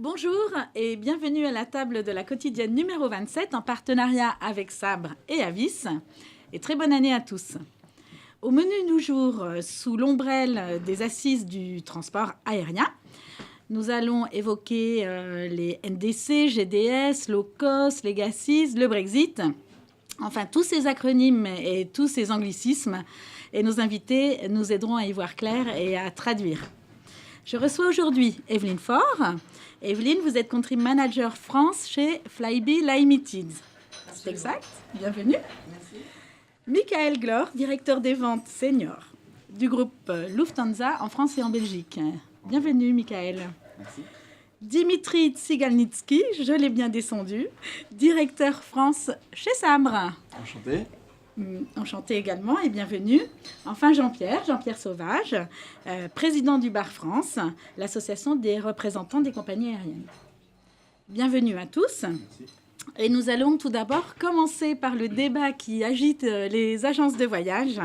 Bonjour et bienvenue à la table de la quotidienne numéro 27 en partenariat avec Sabre et Avis. Et très bonne année à tous. Au menu du jour, sous l'ombrelle des assises du transport aérien, nous allons évoquer les NDC, GDS, low cost, legacies, le Brexit, enfin tous ces acronymes et tous ces anglicismes. Et nos invités nous aideront à y voir clair et à traduire. Je reçois aujourd'hui Evelyne Faure. Evelyne, vous êtes Country Manager France chez Flybe Limited. C'est exact. Bienvenue. Merci. Michael Glor, directeur des ventes senior du groupe Lufthansa en France et en Belgique. Bienvenue, Michael. Merci. Dimitri Tsigalnitsky, je l'ai bien descendu, directeur France chez Sabre. Enchanté. Enchanté également et bienvenue. Enfin, Jean-Pierre Sauvage, président du Bar France, l'association des représentants des compagnies aériennes. Bienvenue à tous. Merci. Et nous allons tout d'abord commencer par le débat qui agite les agences de voyage.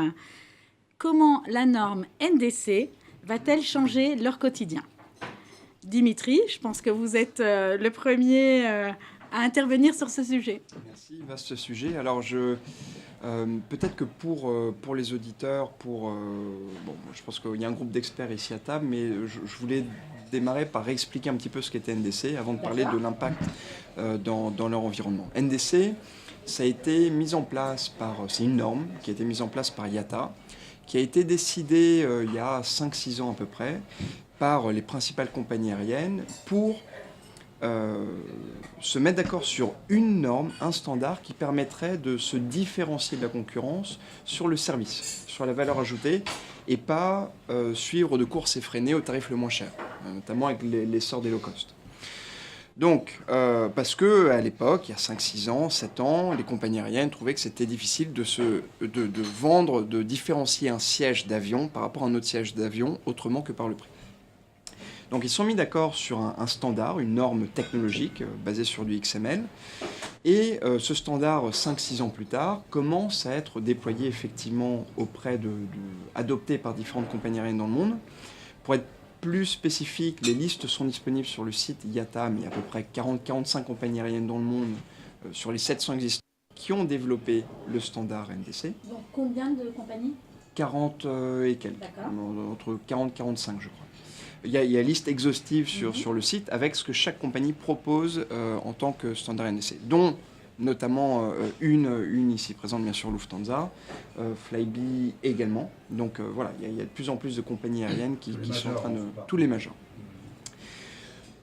Comment la norme NDC va-t-elle changer leur quotidien ? Dimitri, je pense que vous êtes le premier à intervenir sur ce sujet. Merci, vaste sujet. Alors, peut-être que pour les auditeurs, je pense qu'il y a un groupe d'experts ici à table, mais je voulais démarrer par expliquer un petit peu ce qu'était NDC avant de parler de l'impact dans leur environnement. NDC, ça a été mis en place c'est une norme qui a été mise en place par IATA, qui a été décidée il y a 5-6 ans à peu près par les principales compagnies aériennes pour se mettre d'accord sur une norme, un standard qui permettrait de se différencier de la concurrence sur le service, sur la valeur ajoutée, et pas suivre de course effrénée au tarif le moins cher, notamment avec l'essor des low cost. Donc, parce que à l'époque, il y a 5-6 ans, 7 ans, les compagnies aériennes trouvaient que c'était difficile de vendre, de différencier un siège d'avion par rapport à un autre siège d'avion autrement que par le prix. Donc ils sont mis d'accord sur un standard, une norme technologique basée sur du XML. Et ce standard, 5-6 ans plus tard, commence à être déployé effectivement adopté par différentes compagnies aériennes dans le monde. Pour être plus spécifique, les listes sont disponibles sur le site IATA, mais il y a à peu près 40-45 compagnies aériennes dans le monde sur les 700 existantes qui ont développé le standard NDC. Donc combien de compagnies ? 40 et quelques, entre 40 et 45 je crois. Il y a une liste exhaustive sur le site avec ce que chaque compagnie propose en tant que standard NDC, dont notamment une ici présente, bien sûr, Lufthansa, Flybe également. Donc voilà, il y a de plus en plus de compagnies aériennes qui sont en train de... Tous les majors.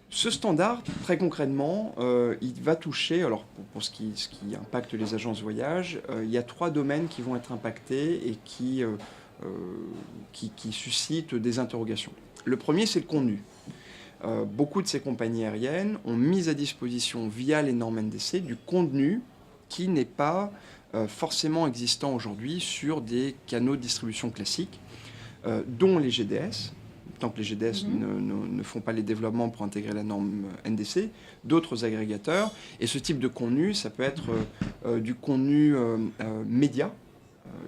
Ce standard, très concrètement, il va toucher, alors pour ce qui impacte les agences de voyage, il y a 3 domaines qui vont être impactés et qui suscitent des interrogations. Le premier, c'est le contenu. Beaucoup de ces compagnies aériennes ont mis à disposition, via les normes NDC, du contenu qui n'est pas forcément existant aujourd'hui sur des canaux de distribution classiques, dont les GDS, tant que les GDS ne font pas les développements pour intégrer la norme NDC, d'autres agrégateurs. Et ce type de contenu, ça peut être du contenu média,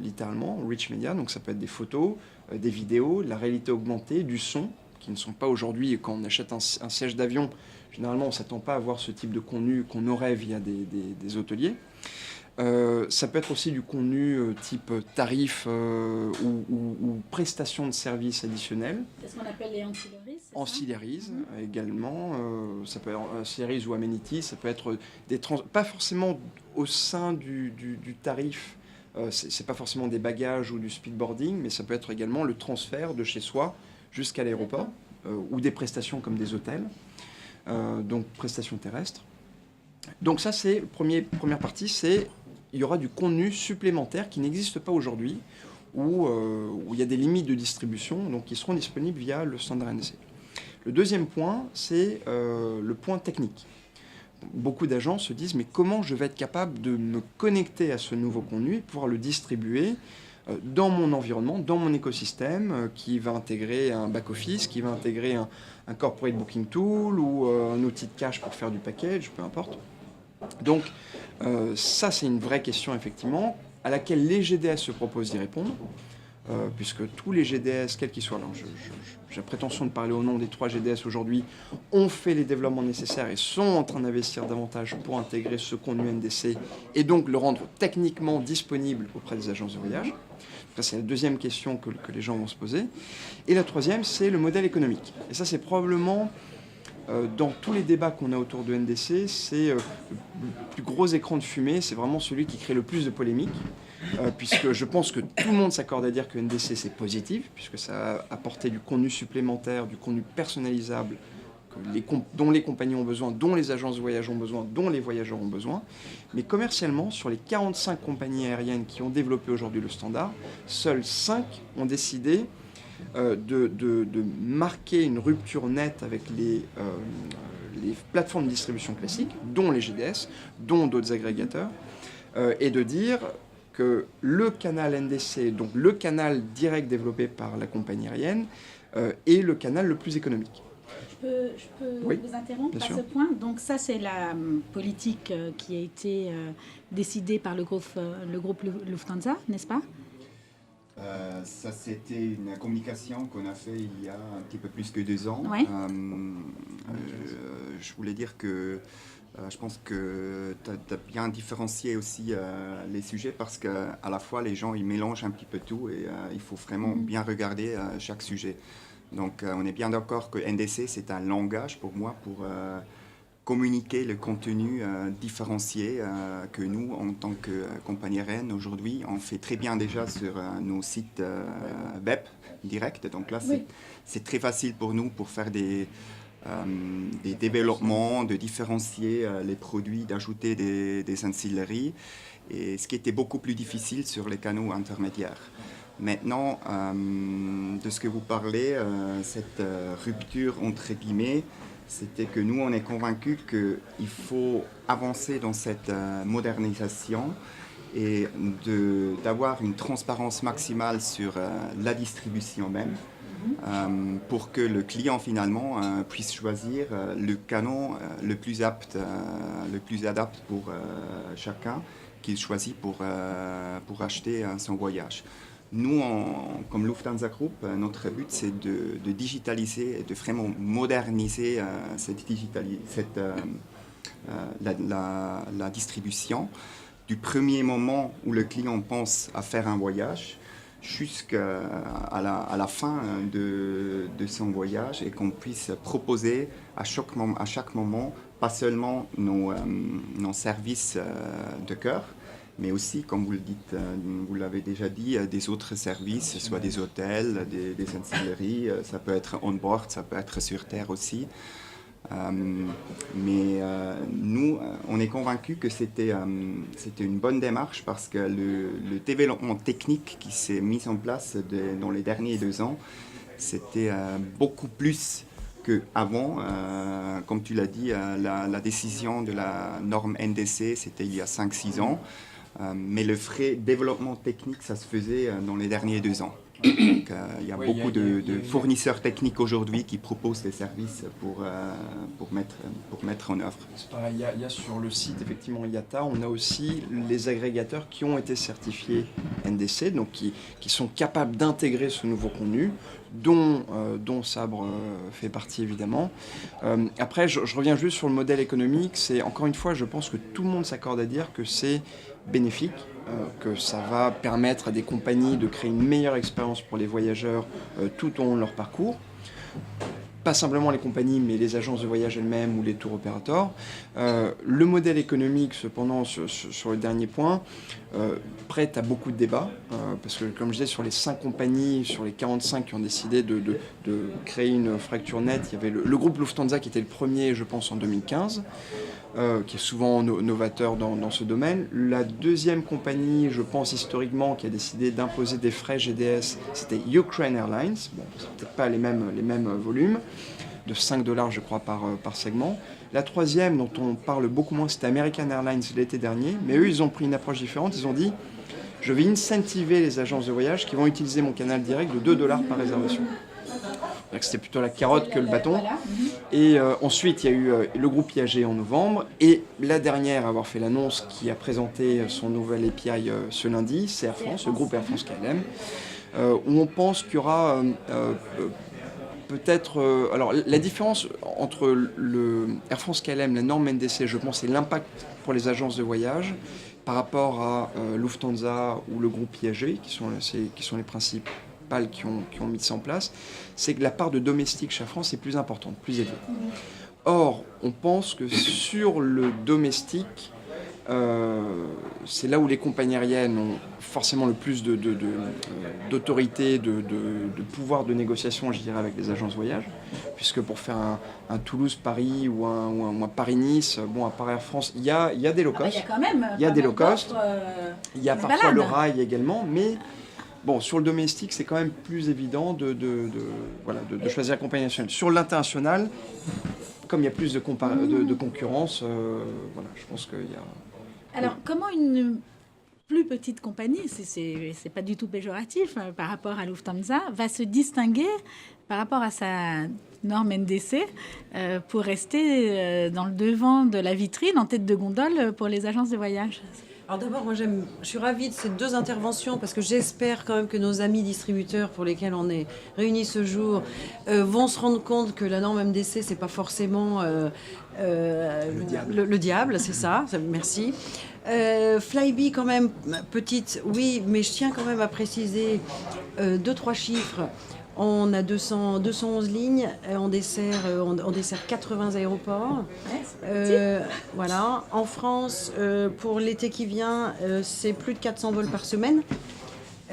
littéralement, rich media, donc ça peut être des photos, des vidéos, de la réalité augmentée, du son, qui ne sont pas aujourd'hui, quand on achète un siège d'avion, généralement on ne s'attend pas à voir ce type de contenu qu'on aurait via des hôteliers. Ça peut être aussi du contenu type tarif ou prestation de services additionnels. C'est ce qu'on appelle les ancillaries. Ancillaries également, ça peut être ancillaries ou amenities, ça peut être pas forcément au sein du tarif. C'est pas forcément des bagages ou du speedboarding, mais ça peut être également le transfert de chez soi jusqu'à l'aéroport, ou des prestations comme des hôtels, donc prestations terrestres. Donc ça, c'est première partie, il y aura du contenu supplémentaire qui n'existe pas aujourd'hui, où il y a des limites de distribution, donc qui seront disponibles via le standard NDC. Le deuxième point, c'est le point technique. beaucoup d'agents se disent mais comment je vais être capable de me connecter à ce nouveau contenu et pouvoir le distribuer dans mon environnement, dans mon écosystème, qui va intégrer un back-office, qui va intégrer un corporate booking tool ou un outil de cache pour faire du package, peu importe. Donc ça c'est une vraie question effectivement, à laquelle les GDS se proposent d'y répondre. Puisque tous les GDS, quels qu'ils soient, alors j'ai la prétention de parler au nom des 3 GDS aujourd'hui, ont fait les développements nécessaires et sont en train d'investir davantage pour intégrer ce contenu NDC et donc le rendre techniquement disponible auprès des agences de voyage. Ça, c'est la deuxième question que les gens vont se poser. Et la troisième, c'est le modèle économique. Et ça, c'est probablement, dans tous les débats qu'on a autour de NDC, c'est le plus gros écran de fumée, c'est vraiment celui qui crée le plus de polémiques. Puisque je pense que tout le monde s'accorde à dire que NDC c'est positif, puisque ça a apporté du contenu supplémentaire, du contenu personnalisable dont les compagnies ont besoin, dont les agences de voyage ont besoin, dont les voyageurs ont besoin. Mais commercialement, sur les 45 compagnies aériennes qui ont développé aujourd'hui le standard, seules 5 ont décidé de marquer une rupture nette avec les plateformes de distribution classiques, dont les GDS, dont d'autres agrégateurs, et de dire que le canal NDC, donc le canal direct développé par la compagnie aérienne, est le canal le plus économique. Je peux oui, vous interrompre à sûr. ce point. Donc ça, c'est la politique qui a été décidée par le groupe Lufthansa, n'est-ce pas? Ça, c'était une communication qu'on a fait il y a un petit peu plus que 2 ans. Ouais. Je voulais dire que je pense que tu as bien différencié aussi les sujets parce qu'à la fois, les gens, ils mélangent un petit peu tout et il faut vraiment bien regarder chaque sujet. Donc, on est bien d'accord que NDC, c'est un langage pour moi pour communiquer le contenu différencié que nous, en tant que compagnie aérienne, aujourd'hui, on fait très bien déjà sur nos sites web directs. Donc là, c'est très facile pour nous pour faire des développements, de différencier les produits, d'ajouter des ancilleries, et ce qui était beaucoup plus difficile sur les canaux intermédiaires. Maintenant, de ce que vous parlez, cette rupture entre guillemets, c'était que nous, on est convaincus qu'il faut avancer dans cette modernisation et d'avoir une transparence maximale sur la distribution même. Pour que le client finalement puisse choisir le canon le plus apte pour chacun qu'il choisit pour acheter son voyage. Nous, comme Lufthansa Group, notre but c'est de digitaliser et de vraiment moderniser la distribution du premier moment où le client pense à faire un voyage jusqu'à la fin de son voyage et qu'on puisse proposer à chaque moment pas seulement nos services de cœur, mais aussi, comme vous le dites, vous l'avez déjà dit, des autres services, soit des hôtels, des ancilleries, ça peut être on-board, ça peut être sur terre aussi. Mais nous, on est convaincus que c'était une bonne démarche parce que le développement technique qui s'est mis en place dans les derniers 2 ans, c'était beaucoup plus qu'avant. Comme tu l'as dit, la décision de la norme NDC, c'était il y a 5-6 ans. Mais le vrai développement technique, ça se faisait dans les derniers 2 ans. Donc, il y a beaucoup de fournisseurs techniques aujourd'hui qui proposent des services pour mettre en œuvre. C'est pareil, il y a sur le site effectivement IATA, on a aussi les agrégateurs qui ont été certifiés NDC, donc qui sont capables d'intégrer ce nouveau contenu, dont Sabre fait partie évidemment. Après, je reviens juste sur le modèle économique. C'est encore une fois, je pense que tout le monde s'accorde à dire que c'est bénéfique, que ça va permettre à des compagnies de créer une meilleure expérience pour les voyageurs tout au long de leur parcours. Pas simplement les compagnies, mais les agences de voyage elles-mêmes ou les tour opérateurs. Le modèle économique, cependant, sur le dernier point, prête à beaucoup de débats, parce que, comme je disais, sur les 5 compagnies, sur les 45 qui ont décidé de créer une fracture nette, il y avait le groupe Lufthansa qui était le premier, je pense, en 2015, qui est souvent novateur dans ce domaine. La deuxième compagnie, je pense, historiquement, qui a décidé d'imposer des frais GDS, c'était Ukraine Airlines. Bon, c'est peut-être pas les mêmes volumes. de 5 $ je crois par segment. La troisième, dont on parle beaucoup moins, c'était American Airlines l'été dernier, mais eux ils ont pris une approche différente, ils ont dit je vais incentiver les agences de voyage qui vont utiliser mon canal direct de 2 $ par réservation. Donc c'était plutôt la carotte que le bâton. Et ensuite, il y a eu le groupe IAG en novembre. Et la dernière à avoir fait l'annonce, qui a présenté son nouvel API ce lundi, c'est Air France, le groupe Air France KLM, où on pense qu'il y aura peut-être... alors, la différence entre le Air France KLM, la norme NDC, je pense, c'est l'impact pour les agences de voyage par rapport à Lufthansa ou le groupe IAG, qui sont les principaux qui ont mis ça en place, c'est que la part de domestique chez Air France est plus importante, plus élevée. Or, on pense que sur le domestique, c'est là où les compagnies aériennes ont forcément le plus d'autorité, de pouvoir de négociation, je dirais, avec les agences de voyage, puisque pour faire un Toulouse-Paris ou un Paris-Nice, bon, à part Air France, il y a des low cost. Il y a quand même il y a des low cost. Il y a parfois balades. le rail également, mais bon, sur le domestique, c'est quand même plus évident de choisir la compagnie nationale. Sur l'international, comme il y a plus de concurrence, je pense qu'il y a... Alors, comment une plus petite compagnie, c'est pas du tout péjoratif par rapport à Lufthansa, va se distinguer par rapport à sa norme NDC pour rester dans le devant de la vitrine, en tête de gondole pour les agences de voyage? Alors d'abord, moi je suis ravie de ces deux interventions parce que j'espère quand même que nos amis distributeurs pour lesquels on est réunis ce jour vont se rendre compte que la norme MDC, c'est pas forcément le diable, c'est ça, merci. Flybe quand même, petite, oui, mais je tiens quand même à préciser 2-3 chiffres. On a 211 lignes, on dessert 80 aéroports. Voilà. En France, pour l'été qui vient, c'est plus de 400 vols par semaine.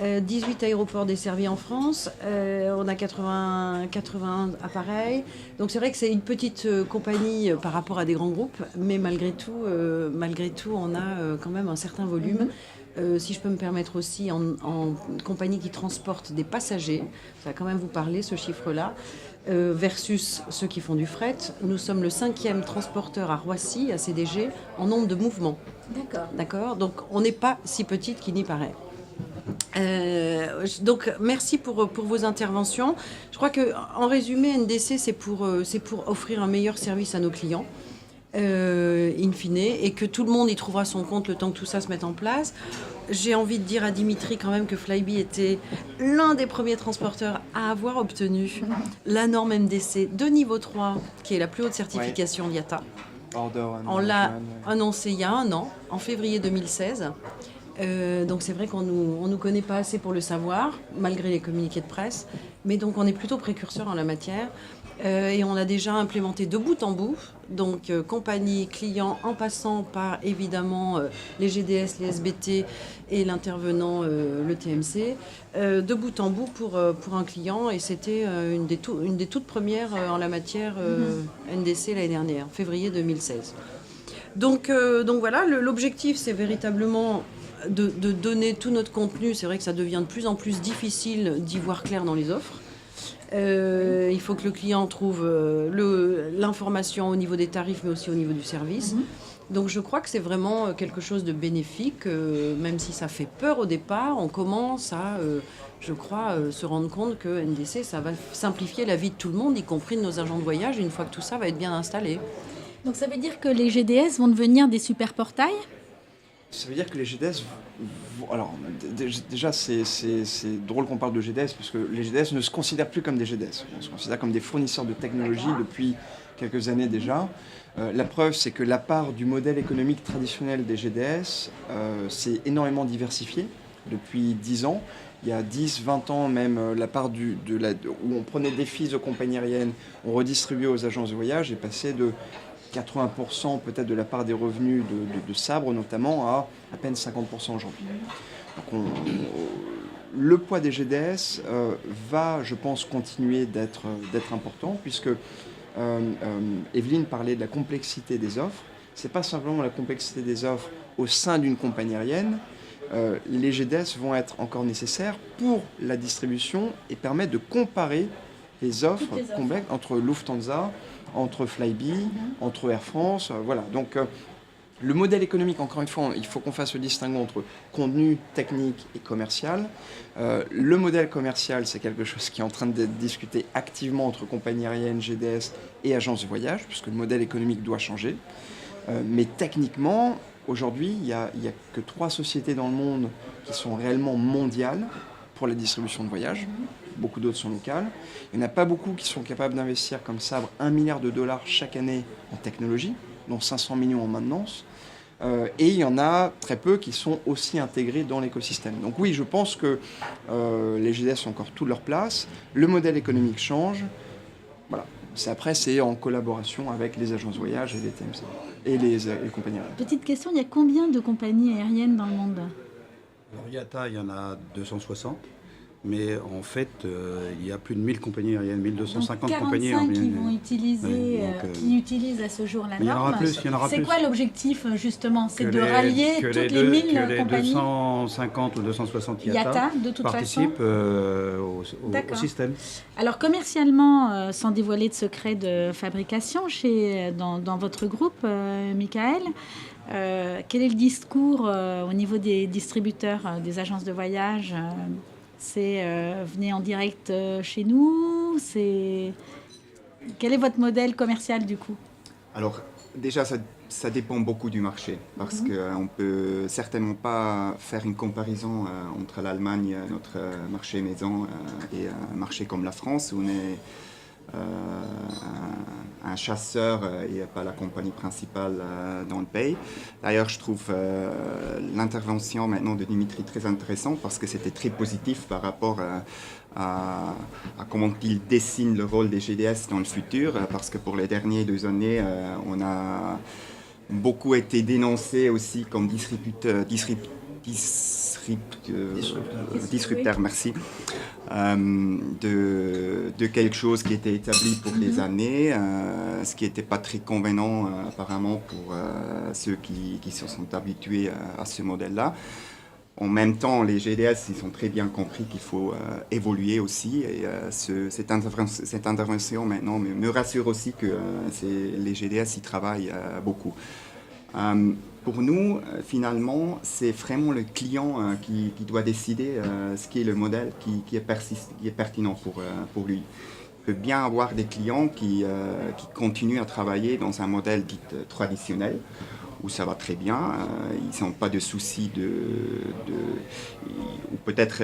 18 aéroports desservis en France. On a 80 appareils. Donc c'est vrai que c'est une petite compagnie par rapport à des grands groupes, mais malgré tout, on a quand même un certain volume. Si je peux me permettre aussi, en compagnie qui transporte des passagers, ça va quand même vous parler, ce chiffre-là, versus ceux qui font du fret. Nous sommes le 5e transporteur à Roissy, à CDG, en nombre de mouvements. D'accord. Donc on n'est pas si petite qu'il n'y paraît. Donc merci pour vos interventions. Je crois qu'en résumé, NDC, c'est pour offrir un meilleur service à nos clients. In fine, et que tout le monde y trouvera son compte le temps que tout ça se mette en place. J'ai envie de dire à Dimitri quand même que Flybe était l'un des premiers transporteurs à avoir obtenu la norme MDC de niveau 3, qui est la plus haute certification d'IATA. On l'a annoncé il y a 1 an, en février 2016. Donc c'est vrai qu'on nous connaît pas assez pour le savoir, malgré les communiqués de presse, mais donc on est plutôt précurseur en la matière. Et on a déjà implémenté de bout en bout, donc compagnie, client, en passant par évidemment les GDS, les SBT et l'intervenant, le TMC, de bout en bout pour un client. Et c'était une des toutes premières en la matière NDC l'année dernière, février 2016. Donc voilà, l'objectif c'est véritablement de donner tout notre contenu. C'est vrai que ça devient de plus en plus difficile d'y voir clair dans les offres. Il faut que le client trouve l'information au niveau des tarifs, mais aussi au niveau du service. Donc je crois que c'est vraiment quelque chose de bénéfique, même si ça fait peur au départ. On commence à, je crois, se rendre compte que NDC, ça va simplifier la vie de tout le monde, y compris de nos agents de voyage, une fois que tout ça va être bien installé. Donc ça veut dire que les GDS vont devenir des super portails? Ça veut dire que les GDS... Alors, déjà, c'est drôle qu'on parle de GDS, parce que les GDS ne se considèrent plus comme des GDS. On se considère comme des fournisseurs de technologie depuis quelques années déjà. La preuve, c'est que la part du modèle économique traditionnel des GDS s'est énormément diversifiée depuis 10 ans. Il y a 10, 20 ans même, la part où on prenait des fees aux compagnies aériennes, on redistribuait aux agences de voyage, est passée de 80% peut-être de la part des revenus de Sabre notamment à peine 50% aujourd'hui. Donc le poids des GDS va, je pense, continuer d'être important, puisque Evelyne parlait de la complexité des offres. Ce n'est pas simplement la complexité des offres au sein d'une compagnie aérienne. Les GDS vont être encore nécessaires pour la distribution et permettre de comparer les offres Toutes les offres. complètes entre Lufthansa, entre Flybe, entre Air France. Voilà. Donc, le modèle économique, encore une fois, il faut qu'on fasse le distinguo entre contenu technique et commercial. Le modèle commercial, c'est quelque chose qui est en train d'être discuté activement entre compagnies aériennes, GDS et agences de voyage, puisque le modèle économique doit changer. Mais techniquement, aujourd'hui, il n'y a que 3 sociétés dans le monde qui sont réellement mondiales pour la distribution de voyages. Beaucoup d'autres sont locales. Il n'y en a pas beaucoup qui sont capables d'investir comme Sabre $1 milliard chaque année en technologie, dont 500 millions en maintenance. Et il y en a très peu qui sont aussi intégrés dans l'écosystème. Donc oui, je pense que les GDS ont encore toute leur place. Le modèle économique change. Voilà. Après, c'est en collaboration avec les agences de voyage et les TMC et les compagnies aériennes. Petite question, il y a combien de compagnies aériennes dans le monde? Alors, IATA, il y en a 260. Mais en fait, il y a plus de 1000 compagnies aériennes, 1250 donc, compagnies 45 aériennes. qui vont utiliser, qui utilisent à ce jour la il y en norme. aura plus, il y en aura C'est plus. quoi l'objectif justement? C'est Que de rallier toutes les 1000 que les compagnies 250 ou 260 IATA, de toute participent au D'accord. système. Alors commercialement, sans dévoiler de secret de fabrication dans votre groupe, Michael, quel est le discours au niveau des distributeurs, des agences de voyage c'est venez en direct chez nous. Quel est votre modèle commercial du coup? Alors, déjà, ça dépend beaucoup du marché, parce qu'on ne peut certainement pas faire une comparaison entre l'Allemagne, notre marché maison, et un marché comme la France, où on est un chasseur et pas la compagnie principale dans le pays. D'ailleurs, je trouve l'intervention maintenant de Dimitri très intéressante parce que c'était très positif par rapport à comment il dessine le rôle des GDS dans le futur, parce que pour les dernières 2 années, on a beaucoup été dénoncé aussi comme disrupteur, merci, de quelque chose qui était établi pour des années, ce qui n'était pas très convenant apparemment pour ceux qui se sont habitués à ce modèle-là. En même temps, les GDS, ils ont très bien compris qu'il faut évoluer aussi, et cette intervention maintenant me rassure aussi que les GDS y travaillent beaucoup. Pour nous, finalement, c'est vraiment le client qui doit décider ce qui est le modèle qui est pertinent pour lui. Il peut bien avoir des clients qui continuent à travailler dans un modèle dit traditionnel, où ça va très bien, ils n'ont pas de soucis ou peut-être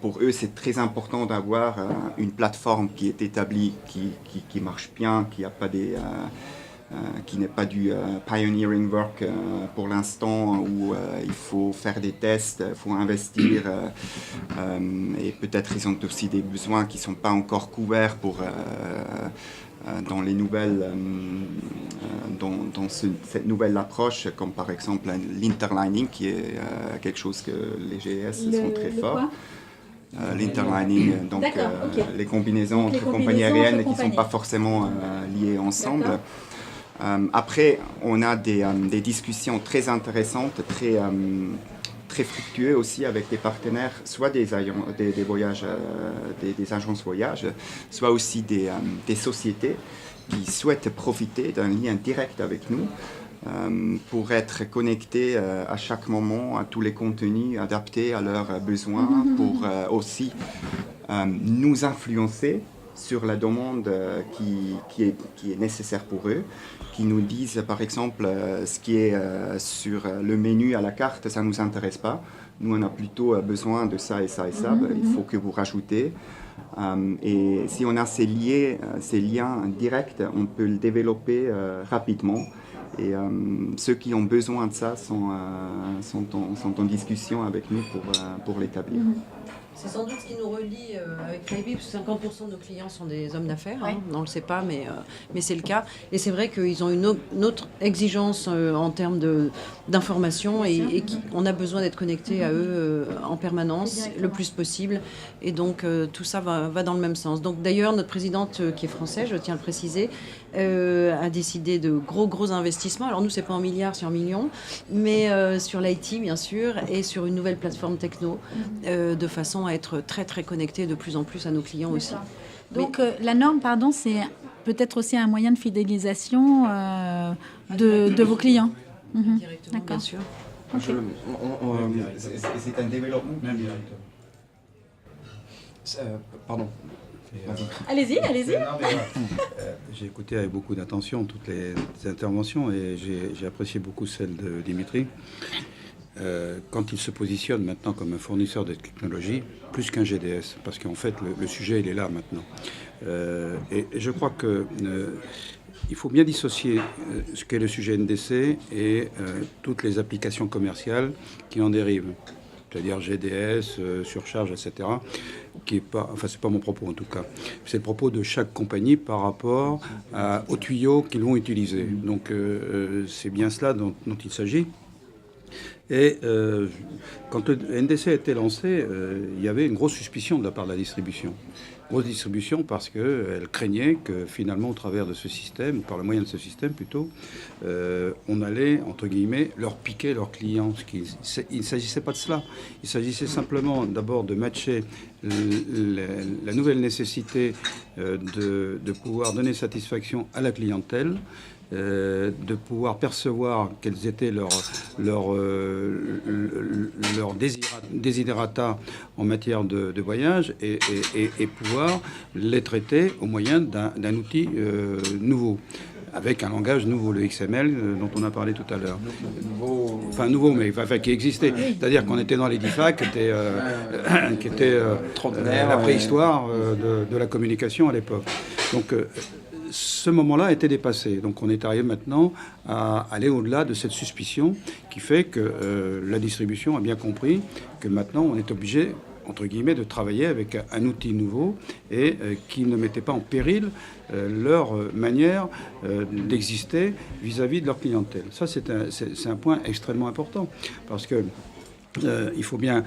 pour eux c'est très important d'avoir une plateforme qui est établie, qui marche bien, qui n'est pas du pioneering work pour l'instant, où il faut faire des tests, il faut investir, et peut-être ils ont aussi des besoins qui ne sont pas encore couverts dans les nouvelles, cette nouvelle approche, comme par exemple l'interlining, qui est quelque chose que les GDS sont très forts. L'interlining, donc okay. Les combinaisons entre compagnies aériennes qui ne sont pas forcément liées ensemble. Après, on a des discussions très intéressantes, très fructueuses aussi avec des partenaires, soit des voyages, des agences voyage, soit aussi des sociétés qui souhaitent profiter d'un lien direct avec nous pour être connectés à chaque moment à tous les contenus adaptés à leurs besoins, pour aussi nous influencer sur la demande qui est nécessaire pour eux, qui nous disent par exemple ce qui est sur le menu à la carte, ça ne nous intéresse pas. Nous, on a plutôt besoin de ça et ça et ça, il faut que vous rajoutez. Et si on a ces liens directs, on peut le développer rapidement. Et ceux qui ont besoin de ça sont en discussion avec nous pour l'établir. C'est sans doute ce qui nous relie avec Flybe, parce que 50% de nos clients sont des hommes d'affaires. Ouais. On ne le sait pas, mais c'est le cas. Et c'est vrai qu'ils ont une autre exigence en termes d'information, et on a besoin d'être connecté à eux en permanence, le plus possible. Et donc, tout ça va dans le même sens. Donc, d'ailleurs, notre présidente, qui est française, je tiens à le préciser, a décidé de gros investissements. Alors, nous, ce n'est pas en milliards, c'est en millions, mais sur l'IT, bien sûr, et sur une nouvelle plateforme techno, de façon à être très connecté de plus en plus à nos clients aussi. Donc la norme, pardon, c'est peut-être aussi un moyen de fidélisation de vos clients. Directement, D'accord. bien sûr. C'est un développement. Pardon. Allez-y. J'ai écouté avec beaucoup d'attention toutes les interventions et j'ai apprécié beaucoup celle de Dimitri. Quand il se positionne maintenant comme un fournisseur de technologie, plus qu'un GDS, parce qu'en fait le sujet il est là maintenant. Et je crois que il faut bien dissocier ce qu'est le sujet NDC et toutes les applications commerciales qui en dérivent. C'est-à-dire GDS, surcharge, etc. Qui est pas, enfin c'est pas mon propos en tout cas. C'est le propos de chaque compagnie par rapport aux tuyaux qu'ils vont utiliser. Donc c'est bien cela dont il s'agit. Et quand le NDC a été lancé, il y avait une grosse suspicion de la part de la distribution. Grosse distribution parce qu'elle craignait que finalement, au travers de ce système, ou par le moyen de ce système plutôt, on allait, entre guillemets, leur piquer leurs clients. Il ne s'agissait pas de cela. Il s'agissait simplement d'abord de matcher la nouvelle nécessité de pouvoir donner satisfaction à la clientèle, de pouvoir percevoir quels étaient leurs desiderata en matière de voyage et pouvoir les traiter au moyen d'un outil nouveau, avec un langage nouveau, le XML dont on a parlé tout à l'heure. Enfin nouveau, mais qui existait. C'est-à-dire qu'on était dans les DIFAC, qui était la préhistoire de la communication à l'époque. Donc ce moment-là a été dépassé. Donc on est arrivé maintenant à aller au-delà de cette suspicion qui fait que la distribution a bien compris que maintenant on est obligé, entre guillemets, de travailler avec un outil nouveau et qui ne mettait pas en péril leur manière d'exister vis-à-vis de leur clientèle. Ça, c'est un point extrêmement important parce que il faut bien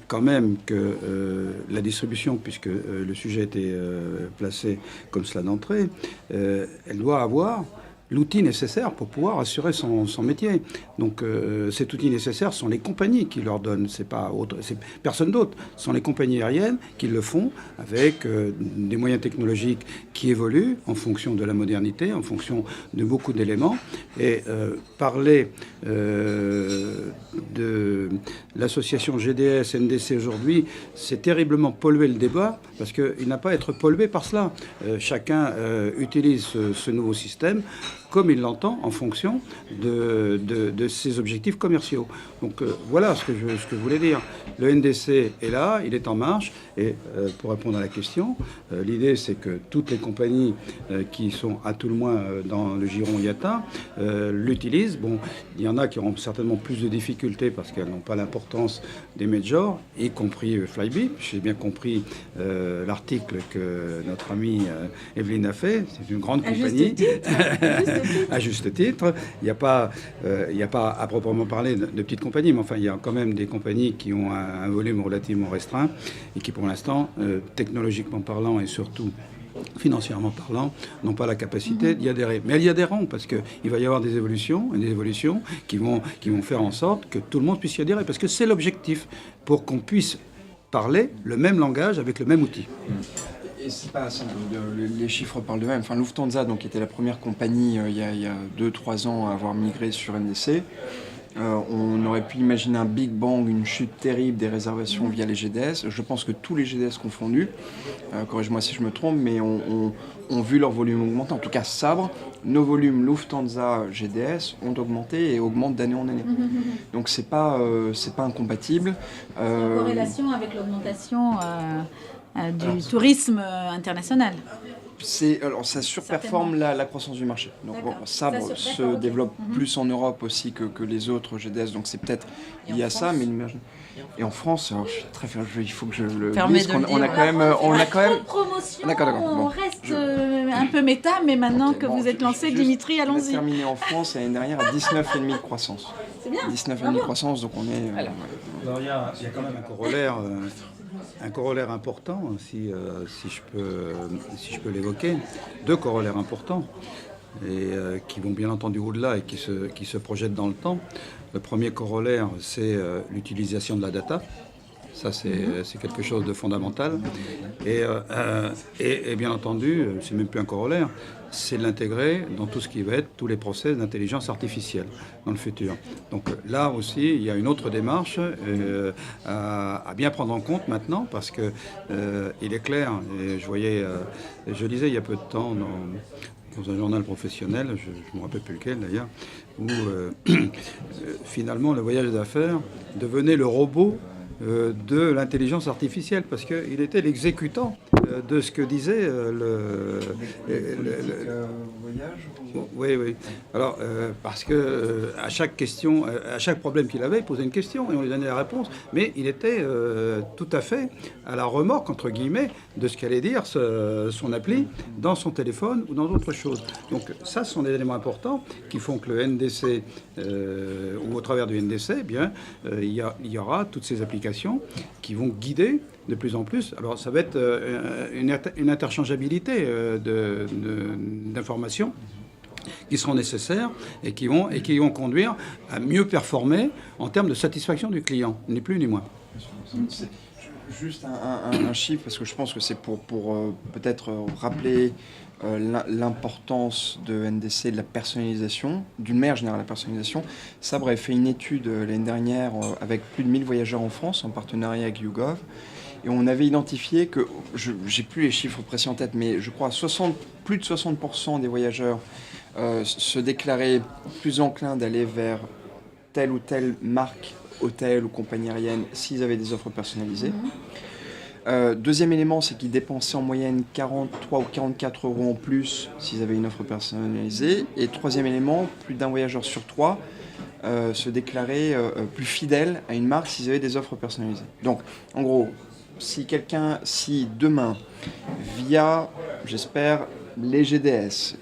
quand même que la distribution, puisque le sujet était placé comme cela d'entrée, elle doit avoir l'outil nécessaire pour pouvoir assurer son métier. Donc cet outil nécessaire sont les compagnies qui leur donnent, c'est personne d'autre. Ce sont les compagnies aériennes qui le font avec des moyens technologiques qui évoluent en fonction de la modernité, en fonction de beaucoup d'éléments. Et parler de l'association GDS, NDC aujourd'hui, c'est terriblement polluer le débat parce qu'il n'a pas à être pollué par cela. Chacun utilise ce nouveau système comme il l'entend en fonction de ses objectifs commerciaux. Donc voilà ce que je voulais dire. Le NDC est là, il est en marche, et pour répondre à la question, l'idée c'est que toutes les compagnies qui sont à tout le moins dans le giron IATA l'utilisent. Bon, il y en a qui auront certainement plus de difficultés parce qu'elles n'ont pas l'importance des majors, y compris Flybe. J'ai bien compris l'article que notre amie Evelyne a fait. C'est une grande compagnie. À juste titre. Il n'y a pas à proprement parler de petites compagnies, mais enfin, il y a quand même des compagnies qui ont un volume relativement restreint et qui, pour l'instant, technologiquement parlant et surtout financièrement parlant, n'ont pas la capacité d'y adhérer. Mais elles y adhéreront parce qu'il va y avoir des évolutions qui vont faire en sorte que tout le monde puisse y adhérer, parce que c'est l'objectif, pour qu'on puisse parler le même langage avec le même outil. Et c'est pas simple, les chiffres parlent d'eux-mêmes. Enfin, Lufthansa, donc, qui était la première compagnie il y a 2-3 ans à avoir migré sur NDC, on aurait pu imaginer un Big Bang, une chute terrible des réservations via les GDS. Je pense que tous les GDS confondus, corrige-moi si je me trompe, mais ont vu leur volume augmenter. En tout cas, Sabre, nos volumes Lufthansa GDS ont augmenté et augmentent d'année en année. Donc c'est pas incompatible. En corrélation avec l'augmentation du tourisme international. Alors ça surperforme la croissance du marché. Donc bon, Sabre se développe plus en Europe aussi que les autres GDS, donc c'est peut-être lié à ça, mais et en France, alors, je suis très il faut que je le dise, on a quand même promotion. D'accord. On reste un peu méta, mais maintenant que vous êtes lancé, Dimitri, allons-y. On a terminé en France l'année dernière à 19,5% de croissance. C'est bien. 19,5% de croissance, donc on est. Alors il y a quand même un corollaire important, si je peux l'évoquer, deux corollaires importants, et qui vont bien entendu au-delà et qui se projettent dans le temps. Le premier corollaire, c'est l'utilisation de la data. Ça, c'est quelque chose de fondamental. Et bien entendu, c'est même plus un corollaire, c'est de l'intégrer dans tout ce qui va être tous les process d'intelligence artificielle dans le futur. Donc là aussi, il y a une autre démarche à bien prendre en compte maintenant, parce que il est clair, et je lisais il y a peu de temps dans un journal professionnel, je ne me rappelle plus lequel d'ailleurs, où finalement le voyage d'affaires devenait le robot de l'intelligence artificielle, parce qu'il était l'exécutant de ce que disait voyage. Oui, oui. Alors, parce que à chaque question, à chaque problème qu'il avait, il posait une question et on lui donnait la réponse. Mais il était tout à fait à la remorque, entre guillemets, de ce qu'allait dire son appli dans son téléphone ou dans d'autres choses. Donc ça, ce sont des éléments importants qui font que le NDC, ou au travers du NDC, eh bien, il y aura toutes ces applications qui vont guider de plus en plus. Alors ça va être une interchangeabilité d'informations qui seront nécessaires et qui vont conduire à mieux performer en termes de satisfaction du client, ni plus ni moins. C'est juste un chiffre, parce que je pense que c'est pour peut-être rappeler l'importance de NDC, de la personnalisation, d'une manière générale la personnalisation. Sabre avait fait une étude l'année dernière avec plus de 1000 voyageurs en France en partenariat avec YouGov. Et on avait identifié que, j'ai plus les chiffres précis en tête, mais je crois plus de 60% des voyageurs se déclaraient plus enclins d'aller vers telle ou telle marque, hôtel ou compagnie aérienne s'ils avaient des offres personnalisées. Deuxième élément, c'est qu'ils dépensaient en moyenne 43 ou 44 euros en plus s'ils avaient une offre personnalisée. Et troisième élément, plus d'un voyageur sur trois se déclarait plus fidèle à une marque s'ils avaient des offres personnalisées. Donc, en gros, si demain, via, j'espère, les GDS,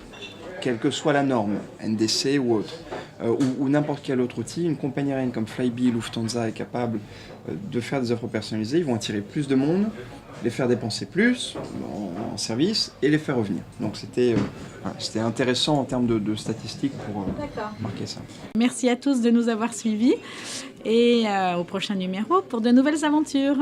quelle que soit la norme, NDC ou autre, ou n'importe quel autre outil, une compagnie aérienne comme Flybe, Lufthansa est capable de faire des offres personnalisées, ils vont attirer plus de monde, les faire dépenser plus en service et les faire revenir. Donc c'était intéressant en termes de statistiques pour marquer ça. Merci à tous de nous avoir suivis et au prochain numéro pour de nouvelles aventures.